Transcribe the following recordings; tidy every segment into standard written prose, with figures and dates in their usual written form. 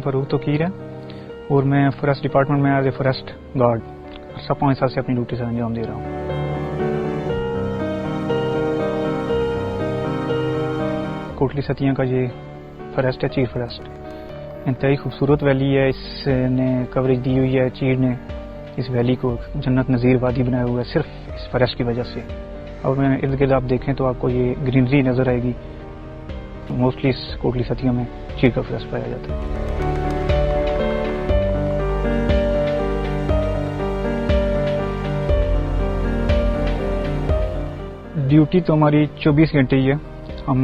فروخ توقیر ہے اور میں فوریسٹ ڈپارٹمنٹ میں ایز اے فوریسٹ گارڈ 5 سال سے اپنی ڈیوٹی سے انجام دے رہا ہوں۔ کوٹلی ستیاں کا یہ فوریسٹ ہے، چیر فوریسٹ، انتہائی خوبصورت ویلی ہے۔ اس نے کوریج دی ہوئی ہے، چیر نے اس ویلی کو جنت نظیر وادی بنایا ہوا ہے صرف اس فوریسٹ کی وجہ سے۔ اور میں ارد گرد آپ دیکھیں تو آپ کو یہ گرینری نظر آئے گی۔ موسٹلی اس کوٹلی ستیاں میں چیر کا فوریسٹ پایا جاتا ہے۔ ڈیوٹی تو ہماری 24 گھنٹے ہی ہے۔ ہم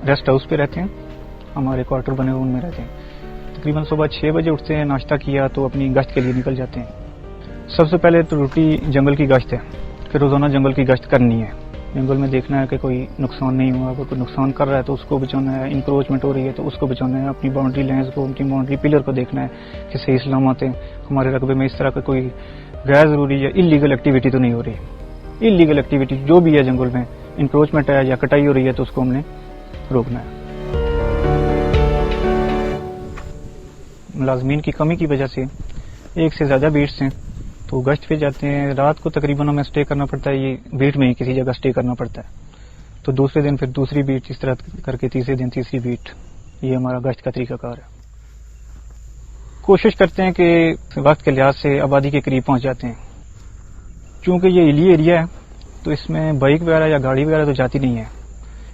ریسٹ ہاؤس پہ رہتے ہیں، ہمارے کوارٹر بنے ہوئے ان میں رہتے ہیں۔ تقریباً صبح 6 بجے اٹھتے ہیں، ناشتہ کیا تو اپنی گشت کے لیے نکل جاتے ہیں۔ سب سے پہلے تو روٹی جنگل کی گشت ہے، پھر روزانہ جنگل کی گشت کرنی ہے۔ جنگل میں دیکھنا ہے کہ کوئی نقصان نہیں ہوا، اگر کوئی نقصان کر رہا ہے تو اس کو بچانا ہے، انکروچمنٹ ہو رہی ہے تو اس کو بچانا ہے، اپنی باؤنڈری لائنز کو، اپنی باؤنڈری پلر کو دیکھنا ہے کہ صحیح سلامت ہے، ہمارے رقبے میں اس طرح کا کوئی غیر ضروری یا انلیگل ایکٹیویٹی تو نہیں ہو رہی۔ انلیگل ایکٹیویٹی جو بھی ہے جنگل میں، انکروچمنٹ ہے یا کٹائی ہو رہی ہے تو اس کو ہم نے روکنا ہے۔ ملازمین کی کمی کی وجہ سے ایک سے زیادہ بیٹس ہیں تو گشت پہ جاتے ہیں۔ رات کو تقریباً ہمیں اسٹے کرنا پڑتا ہے، یہ بیٹ میں ہی کسی جگہ اسٹے کرنا پڑتا ہے، تو دوسرے دن پھر دوسری بیٹ، اس طرح کر کے تیسرے دن تیسری بیٹ۔ یہ ہمارا گشت کا طریقہ کار ہے۔ کوشش کرتے ہیں کہ وقت کے لحاظ سے آبادی کے قریب پہنچ جاتے ہیں۔ چونکہ یہ ہلی ایریا ہے تو اس میں بائک وغیرہ یا گاڑی وغیرہ تو جاتی نہیں ہے،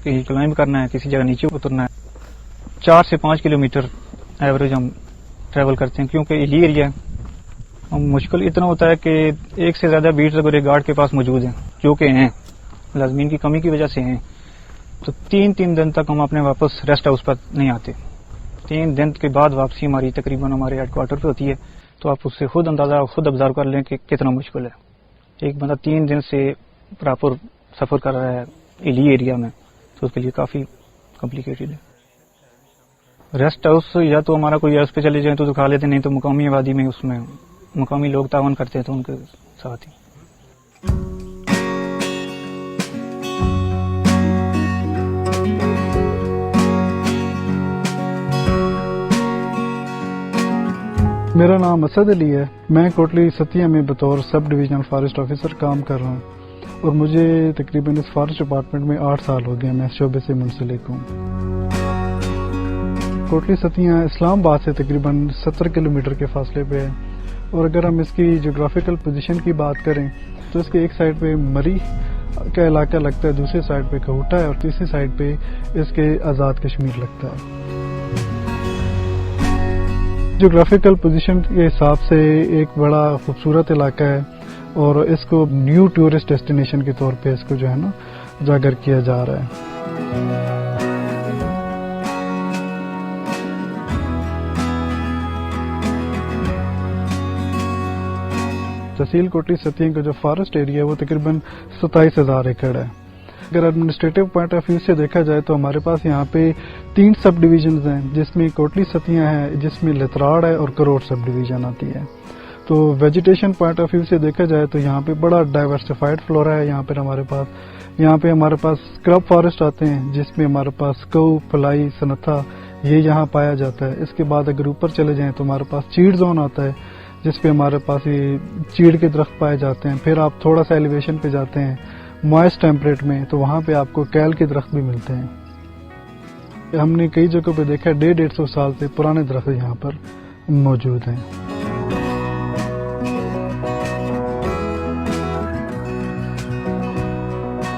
کہیں کلائمب کرنا ہے، کسی جگہ نیچے اترنا ہے، 4 سے 5 کلومیٹر ایوریج ہم ٹریول کرتے ہیں۔ کیونکہ ہلی ایریا ہے، مشکل اتنا ہوتا ہے کہ ایک سے زیادہ بیٹس اگر ایک گارڈ کے پاس موجود ہیں، جو کہ ہیں ملازمین کی کمی کی وجہ سے ہیں، تو 3 دن تک ہم اپنے واپس ریسٹ ہاؤس پر نہیں آتے۔ 3 دن کے بعد واپسی ہماری تقریباً ہمارے ہیڈ کوارٹر پہ ہوتی ہے، تو آپ اس سے خود اندازہ، خود آبزرو کر لیں کہ کتنا مشکل ہے۔ ایک بندہ 3 دن سے پراپر سفر کر رہا ہے ہلی ایریا میں، تو اس کے لیے کافی کمپلیکیٹڈ ہے۔ ریسٹ ہاؤس یا تو ہمارا کوئی اس پہ چلے جائیں تو کھا لیتے، نہیں تو مقامی آبادی میں، اس میں مقامی لوگ تعاون کرتے ہیں تو ان کے ساتھ ہی۔ میرا نام اسد علی ہے، میں کوٹلی ستیاں میں بطور سب ڈویژنل فارسٹ آفیسر کام کر رہا ہوں، اور مجھے تقریباً اس فارسٹ ڈپارٹمنٹ میں 8 سال ہو گئے، میں اس شعبے سے منسلک ہوں۔ کوٹلی ستیاں اسلام آباد سے تقریباً 70 کلومیٹر کے فاصلے پہ ہے، اور اگر ہم اس کی جغرافیکل پوزیشن کی بات کریں تو اس کے ایک سائڈ پہ مری کا علاقہ لگتا ہے، دوسری سائڈ پہ کھوٹا ہے، اور تیسری سائڈ پہ اس کے آزاد کشمیر لگتا ہے۔ جغرافیکل پوزیشن کے حساب سے ایک بڑا خوبصورت علاقہ ہے، اور اس کو نیو ٹورسٹ ڈیسٹینیشن کے طور پہ اس کو جو ہے نا اجاگر کیا جا رہا ہے۔ تحصیل کوٹلی ستیاں کا جو فارسٹ ایریا ہے وہ تقریباً 27,000 ایکڑ ہے۔ اگر ایڈمنسٹریٹو پوائنٹ آف ویو سے دیکھا جائے تو ہمارے پاس یہاں پہ 3 سب ڈویژنز ہیں، جس میں کوٹلی ستیاں ہے، جس میں لتراڑ ہے، اور کروڑ سب ڈویژن آتی ہے۔ تو ویجیٹیشن پوائنٹ آف ویو سے دیکھا جائے تو یہاں پہ بڑا ڈائیورسفائڈ فلورا ہے۔ یہاں پہ ہمارے پاس کرب فارسٹ آتے ہیں، جس میں ہمارے پاس کو، پلائی، سنتھا یہ یہاں پایا جاتا ہے۔ اس کے بعد اگر اوپر چلے جائیں تو ہمارے پاس چیڑ زون آتا ہے، جس پہ ہمارے پاس یہ چیڑ کے درخت پائے جاتے ہیں۔ پھر آپ تھوڑا سا ایلیویشن پہ جاتے ہیں موائسٹ ٹیمپریٹ میں، تو وہاں پہ آپ کو کیل کے درخت بھی ملتے ہیں۔ ہم نے کئی جگہوں پہ دیکھا 150-150 سال سے پرانے درخت یہاں پر موجود ہیں۔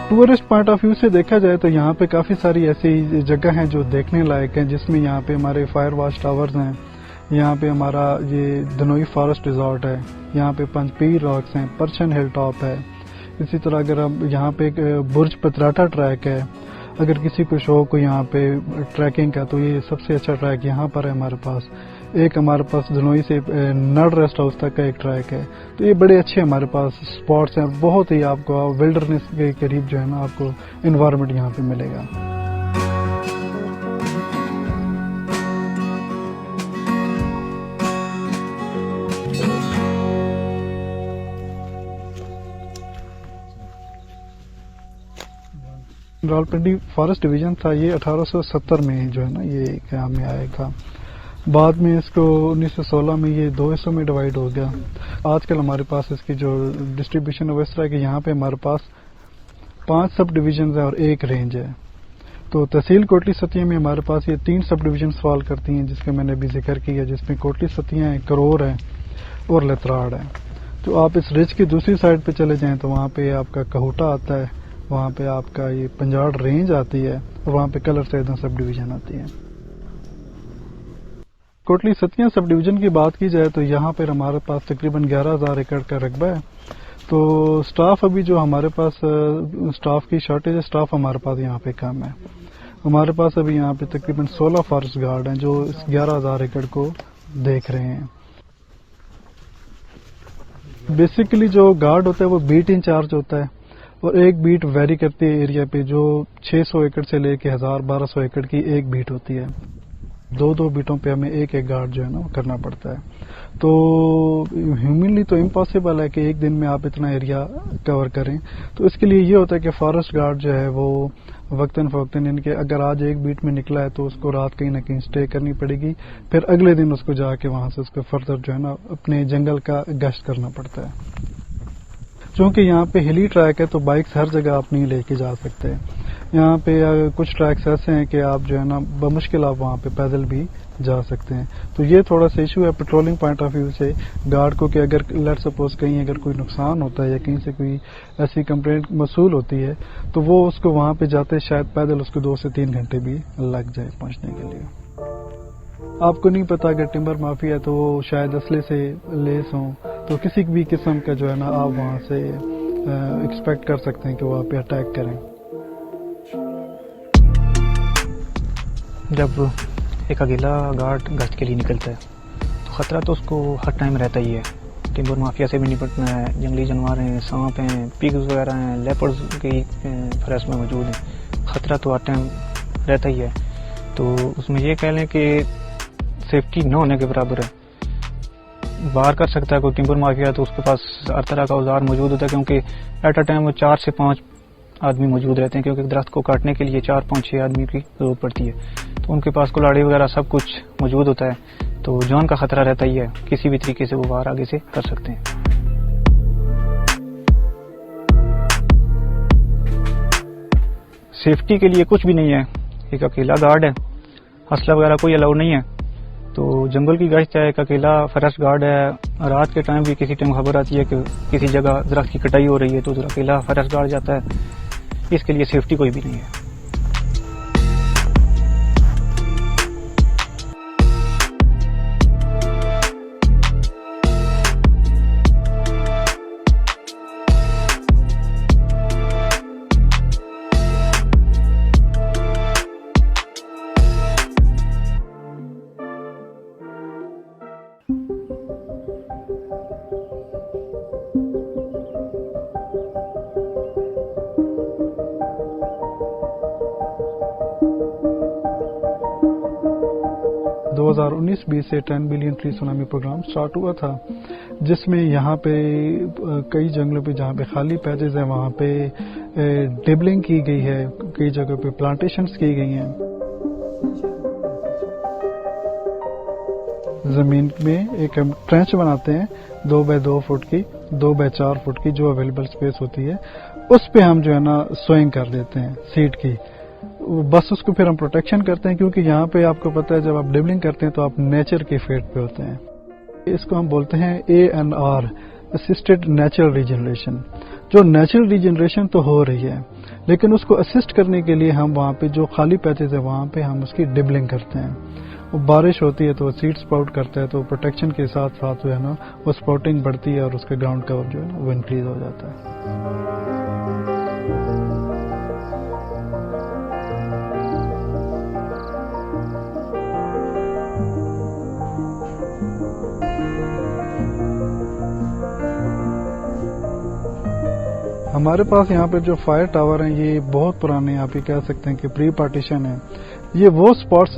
ٹورسٹ پوائنٹ آف ویو سے دیکھا جائے تو یہاں پہ کافی ساری ایسی جگہ ہیں جو دیکھنے لائق ہیں، جس میں یہاں پہ ہمارے فائر واچ ٹاورز ہیں، یہاں پہ ہمارا یہ دنوئی فارسٹ ریزورٹ ہے، یہاں پہ پنج پیر راکس ہیں، پرچن ہل ٹاپ ہے۔ اسی طرح اگر ہم یہاں پہ ایک برج پتراٹا ٹریک ہے، اگر کسی کو شوق ہو یہاں پہ ٹریکنگ کا تو یہ سب سے اچھا ٹریک یہاں پر ہے ہمارے پاس۔ ایک ہمارے پاس دنوئی سے نڑ ریسٹ ہاؤس تک کا ایک ٹریک ہے، تو یہ بڑے اچھے ہمارے پاس اسپاٹس ہیں، بہت ہی آپ کو ولڈرنیس کے قریب جو ہے نا آپ کو انوائرمنٹ یہاں پہ ملے گا۔ راولپنڈی فارسٹ ڈویژن تھا، یہ 1870 میں جو ہے نا یہ قیام میں آئے گا۔ بعد میں اس کو 1916 میں یہ 2 حصوں میں ڈیوائیڈ ہو گیا. آج کل ہمارے پاس اس کی جو ڈسٹریبیوشن ہے وہ اس طرح ہے کہ یہاں پہ ہمارے پاس 5 سب ڈویژنز ہیں اور 1 رینج ہے. تو تحصیل کوٹلی ستیاں میں ہمارے پاس یہ 3 سب ڈویژنز فال کرتی ہیں جس کا میں نے ابھی ذکر کیا, جس میں کوٹلی ستیاں ہیں, کرور ہیں اور لتراڑ ہے. تو آپ اس رج کی دوسری سائڈ پہ چلے جائیں تو وہاں پہ آپ کا کہوٹا آتا ہے, وہاں پہ آپ کا یہ پنجاڑ رینج آتی ہے اور وہاں پہ کلر سیدہ سب ڈویژن آتی ہے. کوٹلی ستیاں سب ڈویژن کی بات کی جائے تو یہاں پر ہمارے پاس تقریباً 11,000 ایکڑ کا رقبہ ہے. تو سٹاف ابھی جو ہمارے پاس سٹاف کی شارٹیج ہے, سٹاف ہمارے پاس یہاں پہ کم ہے. ہمارے پاس ابھی یہاں پہ تقریباً 16 فارسٹ گارڈ ہیں جو اس 11,000 ایکڑ کو دیکھ رہے ہیں. بیسیکلی جو گارڈ ہوتا ہے وہ بیٹ انچارج ہوتا ہے اور ایک بیٹ ویری کرتی ہے ایریا پہ, جو 600 ایکڑ سے لے کے 1,000-1,200 ایکڑ کی ایک بیٹ ہوتی ہے. 2 بیٹوں پہ ہمیں ایک گارڈ جو ہے نا کرنا پڑتا ہے. تو ہیومنلی تو امپاسبل ہے کہ ایک دن میں آپ اتنا ایریا کور کریں. تو اس کے لیے یہ ہوتا ہے کہ فارسٹ گارڈ جو ہے وہ وقتاً فوقتاً, یعنی کہ اگر آج ایک بیٹ میں نکلا ہے تو اس کو رات کہیں نہ کہیں سٹے کرنی پڑے گی, پھر اگلے دن اس کو جا کے وہاں سے اس کو فردر جو ہے نا اپنے جنگل کا گشت کرنا پڑتا ہے. چونکہ یہاں پہ ہلی ٹریک ہے تو بائکس ہر جگہ آپ نہیں لے کے جا سکتے. یہاں پہ کچھ ٹریکس ایسے ہیں کہ آپ جو ہے نا بمشکل آپ وہاں پہ پیدل بھی جا سکتے ہیں. تو یہ تھوڑا سا ایشو ہے پیٹرولنگ پوائنٹ آف ویو سے گارڈ کو کہ اگر لیٹ سپوز کہیں اگر کوئی نقصان ہوتا ہے یا کہیں سے کوئی ایسی کمپلینٹ موصول ہوتی ہے تو وہ اس کو وہاں پہ جاتے شاید پیدل اس کو 2 سے 3 گھنٹے بھی لگ جائے پہنچنے کے لیے. آپ کو نہیں پتا اگر ٹمبر مافیا ہے تو وہ شاید اسلحے سے لیس ہوں, تو کسی بھی قسم کا جو ہے نا آپ وہاں سے ایکسپیکٹ کر سکتے ہیں کہ وہ آپ پہ اٹیک کریں. جب ایک اکیلا گارڈ گشت کے لیے نکلتا ہے تو خطرہ تو اس کو ہر ٹائم رہتا ہی ہے. ٹمبر مافیا سے بھی نپٹنا ہے, جنگلی جانور ہیں, سانپ ہیں, پیگز وغیرہ ہیں, لیپرز کی فہرست میں موجود ہیں. خطرہ تو ہر ٹائم رہتا ہی ہے. تو اس میں یہ کہہ لیں کہ سیفٹی نہ ہونے کے برابر ہے. باہر کر سکتا ہے کوئی ٹمبر مافیا تو اس کے پاس ہر طرح کا اوزار موجود ہوتا ہے, کیونکہ ایٹ اے ٹائم 4 سے 5 آدمی موجود رہتے ہیں, کیونکہ درخت کو کاٹنے کے لیے 4, 5, 6 آدمی کی ضرورت پڑتی ہے. تو ان کے پاس کلاڑی وغیرہ سب کچھ موجود ہوتا ہے, تو جان کا خطرہ رہتا ہی ہے. کسی بھی طریقے سے وہ باہر آگے سے کر سکتے ہیں. سیفٹی کے لیے کچھ بھی نہیں ہے. ایک اکیلا گارڈ ہے, اسلحہ وغیرہ کوئی الاؤ نہیں ہے. تو جنگل کی گشت ہے, ایک اکیلا فارسٹ گارڈ ہے. رات کے ٹائم بھی کسی ٹائم خبر آتی ہے کہ کسی جگہ درخت کی کٹائی ہو رہی ہے تو ادھر اکیلا فارسٹ گارڈ جاتا ہے. اس کے لیے سیفٹی کوئی بھی نہیں ہے. سے 10 billion tree tsunami programme start ہوا تھا, جس میں یہاں پہ کئی جنگلوں پہ جہاں پہ خالی پیچز ہیں وہاں پہ ڈبلنگ کی گئی ہے, کئی جگہ پہ پلانٹیشنز کی گئی ہیں. زمین میں ایک ہم ٹرینچ بناتے ہیں 2 بائی 2 فٹ کی, 2 بائی 4 فٹ کی جو اویلیبل اسپیس ہوتی ہے, اس پہ ہم جو ہے نا سوئنگ کر دیتے ہیں سیڈ کی. بس اس کو پھر ہم پروٹیکشن کرتے ہیں, کیونکہ یہاں پہ آپ کو پتہ ہے جب آپ ڈبلنگ کرتے ہیں تو آپ نیچر کی فیٹ پہ ہوتے ہیں. اس کو ہم بولتے ہیں ANR, اسسٹڈ نیچرل ریجنریشن. جو نیچرل ریجنریشن تو ہو رہی ہے, لیکن اس کو اسسٹ کرنے کے لیے ہم وہاں پہ جو خالی پیچز ہے وہاں پہ ہم اس کی ڈبلنگ کرتے ہیں. وہ بارش ہوتی ہے تو سیڈ سپراؤٹ کرتا ہے, تو پروٹیکشن کے ساتھ ساتھ جو ہے نا وہ سپراؤٹنگ بڑھتی ہے اور اس کا گراؤنڈ کور جو ہے نا وہ انکریز ہو جاتا ہے. ہمارے پاس یہاں پہ جو فائر ٹاور ہیں یہ بہت پرانے ہیں, آپ یہ کہہ سکتے ہیں کہ پری پارٹیشن ہیں. یہ وہ سپاٹس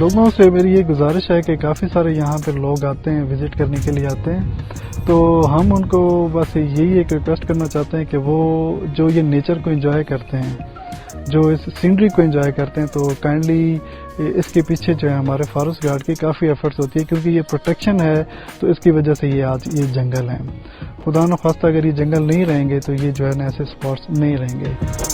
لوگوں سے میری یہ گزارش ہے کہ کافی سارے یہاں پہ لوگ آتے ہیں، وزٹ کرنے کے لیے آتے ہیں، تو ہم ان کو بس یہی ایک ریکویسٹ کرنا چاہتے ہیں کہ وہ جو یہ نیچر کو انجوائے کرتے ہیں، جو اس سینری کو انجوائے کرتے ہیں، تو کائنڈلی اس کے پیچھے جو ہے ہمارے فارسٹ گارڈ کی کافی ایفرٹس ہوتی ہے، کیونکہ یہ پروٹیکشن ہے، تو اس کی وجہ سے یہ آج یہ جنگل ہیں. خدا نخواستہ اگر یہ جنگل نہیں رہیں گے تو یہ جو ہے نا ایسے اسپاٹس نہیں رہیں گے.